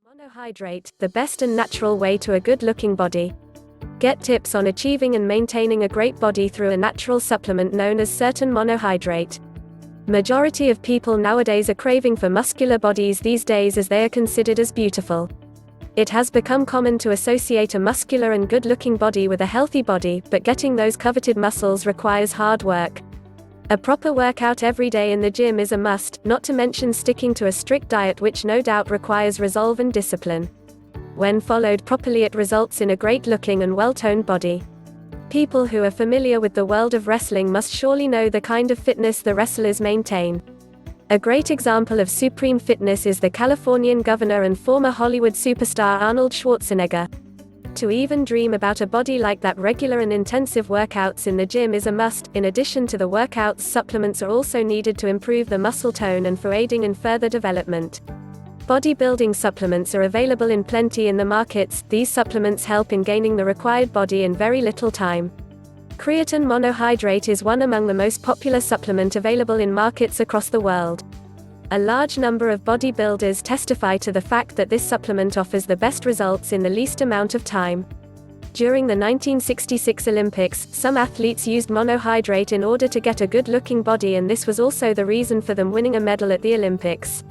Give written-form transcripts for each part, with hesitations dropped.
Monohydrate, the best and natural way to a good-looking body. Get tips on achieving and maintaining a great body through a natural supplement known as certain monohydrate. Majority of people nowadays are craving for muscular bodies these days as they are considered as beautiful. It has become common to associate a muscular and good-looking body with a healthy body, but getting those coveted muscles requires hard work. A proper workout every day in the gym is a must, not to mention sticking to a strict diet which no doubt requires resolve and discipline. When followed properly, it results in a great-looking and well-toned body. People who are familiar with the world of wrestling must surely know the kind of fitness the wrestlers maintain. A great example of supreme fitness is the Californian governor and former Hollywood superstar Arnold Schwarzenegger. To even dream about a body like that, regular and intensive workouts in the gym is a must. In addition to the workouts, supplements are also needed to improve the muscle tone and for aiding in further development. Bodybuilding supplements are available in plenty in the markets. These supplements help in gaining the required body in very little time. Creatine monohydrate is one among the most popular supplement available in markets across the world. A large number of bodybuilders testify to the fact that this supplement offers the best results in the least amount of time. During the 1966 Olympics, some athletes used monohydrate in order to get a good-looking body, and this was also the reason for them winning a medal at the Olympics.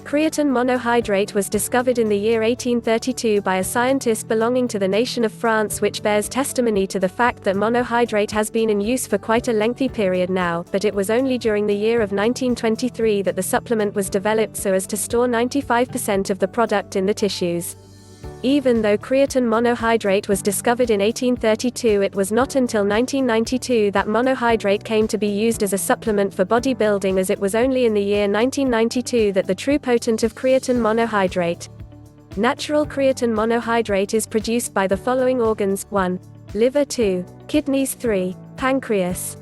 Creatine monohydrate was discovered in the year 1832 by a scientist belonging to the nation of France, which bears testimony to the fact that monohydrate has been in use for quite a lengthy period now, but it was only during the year of 1923 that the supplement was developed so as to store 95% of the product in the tissues. Even though creatine monohydrate was discovered in 1832, it was not until 1992 that monohydrate came to be used as a supplement for bodybuilding, as it was only in the year 1992 that the true potent of creatine monohydrate. Natural creatine monohydrate is produced by the following organs: 1. Liver, 2. Kidneys, 3. Pancreas.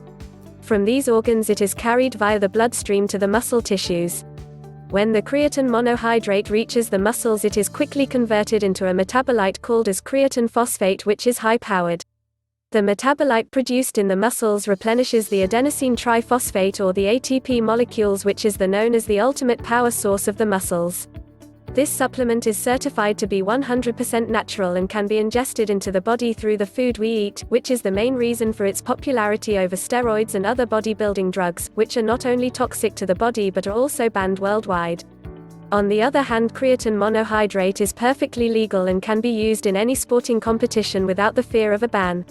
From these organs it is carried via the bloodstream to the muscle tissues. When the creatine monohydrate reaches the muscles, it is quickly converted into a metabolite called as creatine phosphate, which is high-powered. The metabolite produced in the muscles replenishes the adenosine triphosphate or the ATP molecules, which is known as the ultimate power source of the muscles. This supplement is certified to be 100% natural and can be ingested into the body through the food we eat, which is the main reason for its popularity over steroids and other bodybuilding drugs, which are not only toxic to the body but are also banned worldwide. On the other hand, creatine monohydrate is perfectly legal and can be used in any sporting competition without the fear of a ban.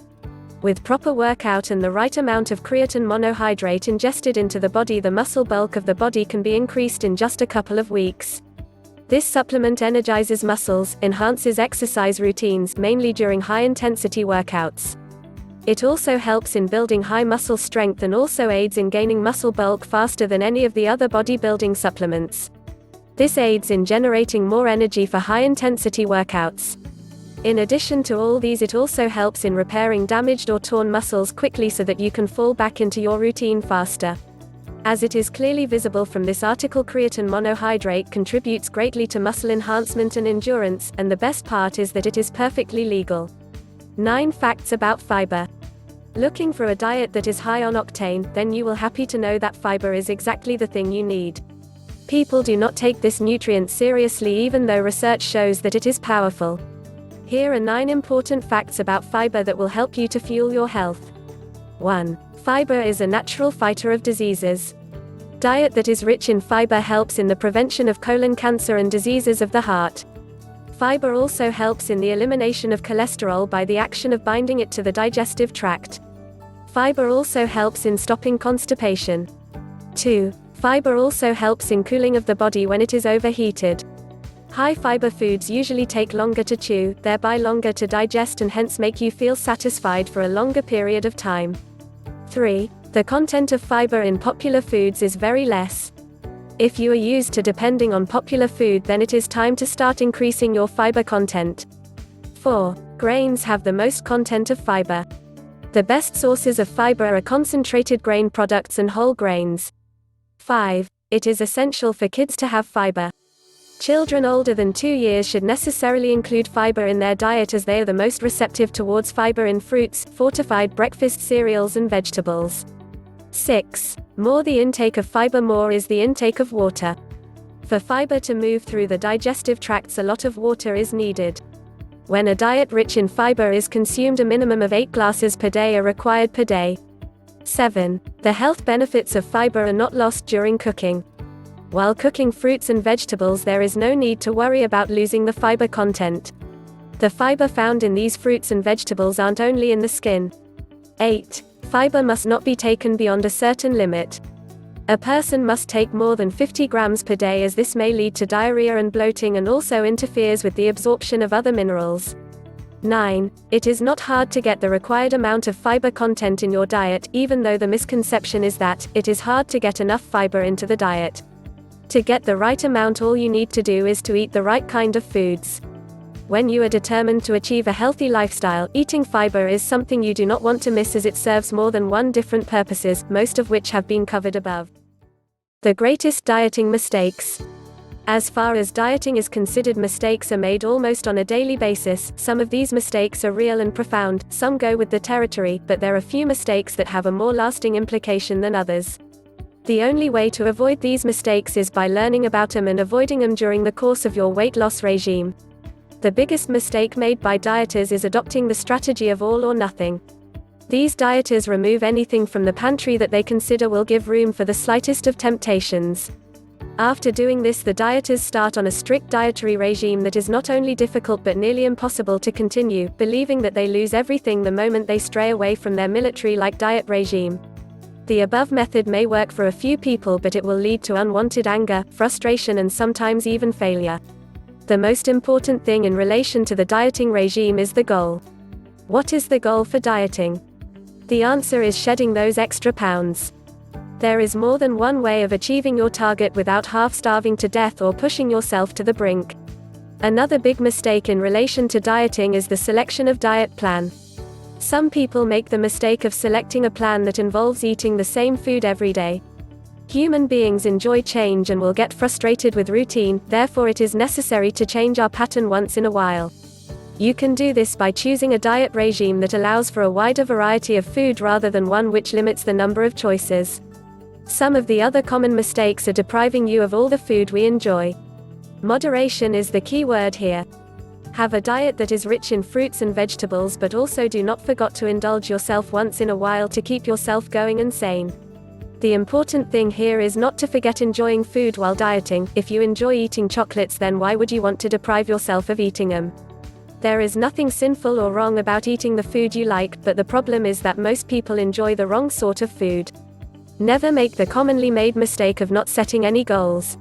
With proper workout and the right amount of creatine monohydrate ingested into the body, the muscle bulk of the body can be increased in just a couple of weeks. This supplement energizes muscles, enhances exercise routines, mainly during high-intensity workouts. It also helps in building high muscle strength and also aids in gaining muscle bulk faster than any of the other bodybuilding supplements. This aids in generating more energy for high-intensity workouts. In addition to all these, it also helps in repairing damaged or torn muscles quickly so that you can fall back into your routine faster. As it is clearly visible from this article, creatine monohydrate contributes greatly to muscle enhancement and endurance, and the best part is that it is perfectly legal. 9 facts about fiber. Looking for a diet that is high on octane? Then you will happy to know that fiber is exactly the thing you need. People do not take this nutrient seriously, even though research shows that it is powerful. Here are 9 important facts about fiber that will help you to fuel your health. 1. Fiber is a natural fighter of diseases. Diet that is rich in fiber helps in the prevention of colon cancer and diseases of the heart. Fiber also helps in the elimination of cholesterol by the action of binding it to the digestive tract. Fiber also helps in stopping constipation. 2. Fiber also helps in cooling of the body when it is overheated. High fiber foods usually take longer to chew, thereby longer to digest, and hence make you feel satisfied for a longer period of time. 3. The content of fiber in popular foods is very less. If you are used to depending on popular food, then it is time to start increasing your fiber content. 4. Grains have the most content of fiber. The best sources of fiber are concentrated grain products and whole grains. 5. It is essential for kids to have fiber. Children older than 2 years should necessarily include fiber in their diet, as they are the most receptive towards fiber in fruits, fortified breakfast cereals and vegetables. 6. More the intake of fiber, more is the intake of water. For fiber to move through the digestive tracts, a lot of water is needed. When a diet rich in fiber is consumed, a minimum of 8 glasses per day are required per day. 7. The health benefits of fiber are not lost during cooking. While cooking fruits and vegetables, there is no need to worry about losing the fiber content. The fiber found in these fruits and vegetables aren't only in the skin. 8. Fiber must not be taken beyond a certain limit. A person must take more than 50 grams per day, as this may lead to diarrhea and bloating and also interferes with the absorption of other minerals. 9. It is not hard to get the required amount of fiber content in your diet, even though the misconception is that it is hard to get enough fiber into the diet. To get the right amount, all you need to do is to eat the right kind of foods. When you are determined to achieve a healthy lifestyle, eating fiber is something you do not want to miss, as it serves more than one different purposes, most of which have been covered above. The greatest dieting mistakes. As far as dieting is considered, mistakes are made almost on a daily basis. Some of these mistakes are real and profound, some go with the territory, but there are few mistakes that have a more lasting implication than others. The only way to avoid these mistakes is by learning about them and avoiding them during the course of your weight loss regime. The biggest mistake made by dieters is adopting the strategy of all or nothing. These dieters remove anything from the pantry that they consider will give room for the slightest of temptations. After doing this, the dieters start on a strict dietary regime that is not only difficult but nearly impossible to continue, believing that they lose everything the moment they stray away from their military-like diet regime. The above method may work for a few people, but it will lead to unwanted anger, frustration, and sometimes even failure. The most important thing in relation to the dieting regime is the goal. What is the goal for dieting? The answer is shedding those extra pounds. There is more than one way of achieving your target without half-starving to death or pushing yourself to the brink. Another big mistake in relation to dieting is the selection of diet plan. Some people make the mistake of selecting a plan that involves eating the same food every day. Human beings enjoy change and will get frustrated with routine, therefore it is necessary to change our pattern once in a while. You can do this by choosing a diet regime that allows for a wider variety of food rather than one which limits the number of choices. Some of the other common mistakes are depriving you of all the food we enjoy. Moderation is the key word here. Have a diet that is rich in fruits and vegetables, but also do not forget to indulge yourself once in a while to keep yourself going and sane. The important thing here is not to forget enjoying food while dieting. If you enjoy eating chocolates, then why would you want to deprive yourself of eating them? There is nothing sinful or wrong about eating the food you like, but the problem is that most people enjoy the wrong sort of food. Never make the commonly made mistake of not setting any goals.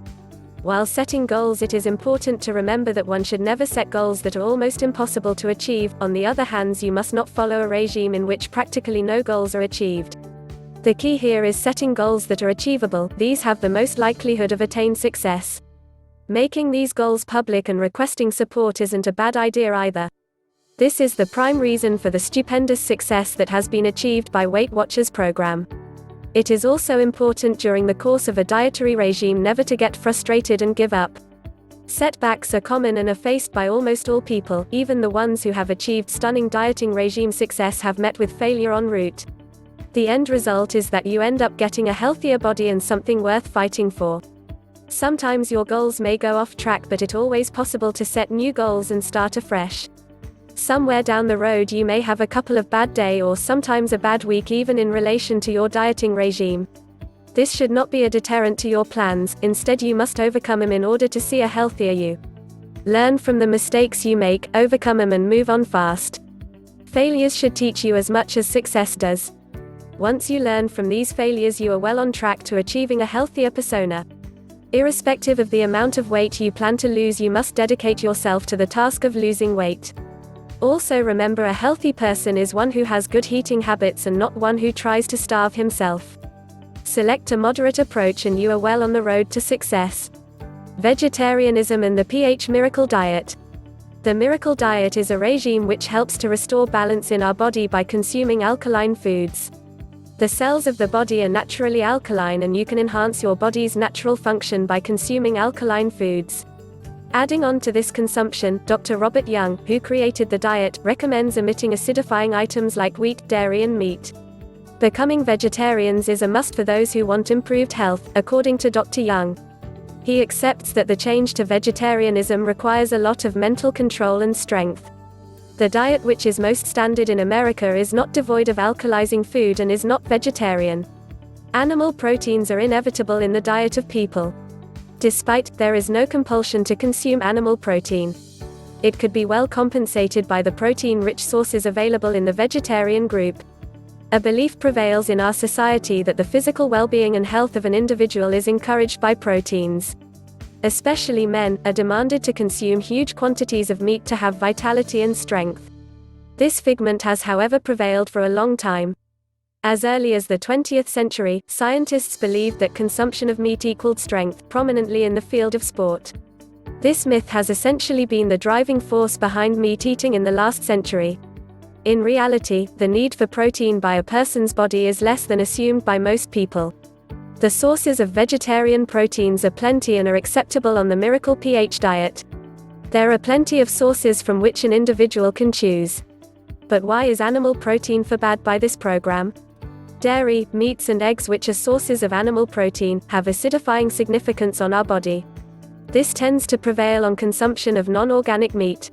While setting goals, it is important to remember that one should never set goals that are almost impossible to achieve. On the other hand, you must not follow a regime in which practically no goals are achieved. The key here is setting goals that are achievable. These have the most likelihood of attained success. Making these goals public and requesting support isn't a bad idea either. This is the prime reason for the stupendous success that has been achieved by Weight Watchers program. It is also important during the course of a dietary regime never to get frustrated and give up. Setbacks are common and are faced by almost all people. Even the ones who have achieved stunning dieting regime success have met with failure en route. The end result is that you end up getting a healthier body and something worth fighting for. Sometimes your goals may go off track, but it's always possible to set new goals and start afresh. Somewhere down the road you may have a couple of bad days or sometimes a bad week, even in relation to your dieting regime. This should not be a deterrent to your plans. Instead, you must overcome them in order to see a healthier you. Learn from the mistakes you make, overcome them, and move on fast. Failures should teach you as much as success does. Once you learn from these failures, you are well on track to achieving a healthier persona. Irrespective of the amount of weight you plan to lose, you must dedicate yourself to the task of losing weight. Also remember, a healthy person is one who has good eating habits and not one who tries to starve himself. Select a moderate approach and you are well on the road to success. Vegetarianism and the pH miracle diet. The miracle diet is a regime which helps to restore balance in our body by consuming alkaline foods. The cells of the body are naturally alkaline, and you can enhance your body's natural function by consuming alkaline foods. Adding on to this consumption, Dr. Robert Young, who created the diet, recommends omitting acidifying items like wheat, dairy, and meat. Becoming vegetarians is a must for those who want improved health, according to Dr. Young. He accepts that the change to vegetarianism requires a lot of mental control and strength. The diet which is most standard in America is not devoid of alkalizing food and is not vegetarian. Animal proteins are inevitable in the diet of people. Despite, there is no compulsion to consume animal protein. It could be well compensated by the protein-rich sources available in the vegetarian group. A belief prevails in our society that the physical well-being and health of an individual is encouraged by proteins. Especially men are demanded to consume huge quantities of meat to have vitality and strength. This figment has, however, prevailed for a long time. As early as the 20th century, scientists believed that consumption of meat equaled strength, prominently in the field of sport. This myth has essentially been the driving force behind meat eating in the last century. In reality, the need for protein by a person's body is less than assumed by most people. The sources of vegetarian proteins are plenty and are acceptable on the Miracle pH diet. There are plenty of sources from which an individual can choose. But why is animal protein forbade by this program? Dairy, meats and eggs, which are sources of animal protein, have acidifying significance on our body. This tends to prevail on consumption of non-organic meat.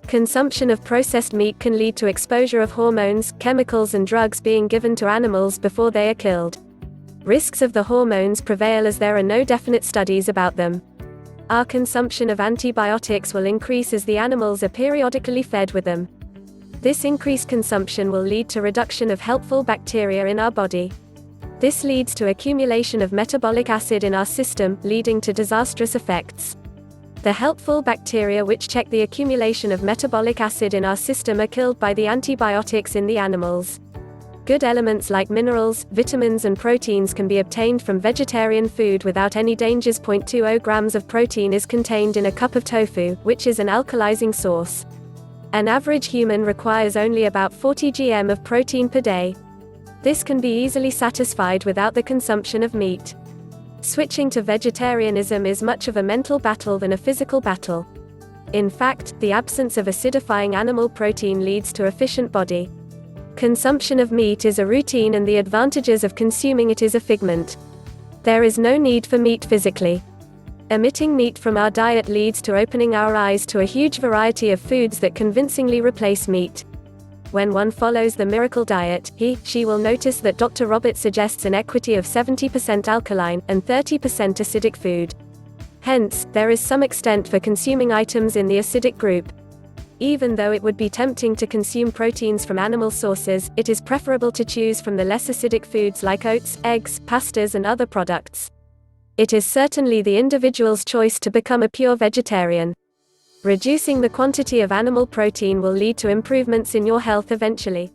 Consumption of processed meat can lead to exposure of hormones, chemicals and drugs being given to animals before they are killed. Risks of the hormones prevail as there are no definite studies about them. Our consumption of antibiotics will increase as the animals are periodically fed with them. This increased consumption will lead to reduction of helpful bacteria in our body. This leads to accumulation of metabolic acid in our system, leading to disastrous effects. The helpful bacteria which check the accumulation of metabolic acid in our system are killed by the antibiotics in the animals. Good elements like minerals, vitamins and proteins can be obtained from vegetarian food without any dangers. 0.20 grams of protein is contained in a cup of tofu, which is an alkalizing source. An average human requires only about 40 grams of protein per day. This can be easily satisfied without the consumption of meat. Switching to vegetarianism is much of a mental battle than a physical battle. In fact, the absence of acidifying animal protein leads to efficient body. Consumption of meat is a routine and the advantages of consuming it is a figment. There is no need for meat physically. Omitting meat from our diet leads to opening our eyes to a huge variety of foods that convincingly replace meat. When one follows the miracle diet, she will notice that Dr. Roberts suggests an equity of 70% alkaline and 30% acidic food. Hence, there is some extent for consuming items in the acidic group. Even though it would be tempting to consume proteins from animal sources, it is preferable to choose from the less acidic foods like oats, eggs, pastas and other products. It is certainly the individual's choice to become a pure vegetarian. Reducing the quantity of animal protein will lead to improvements in your health eventually.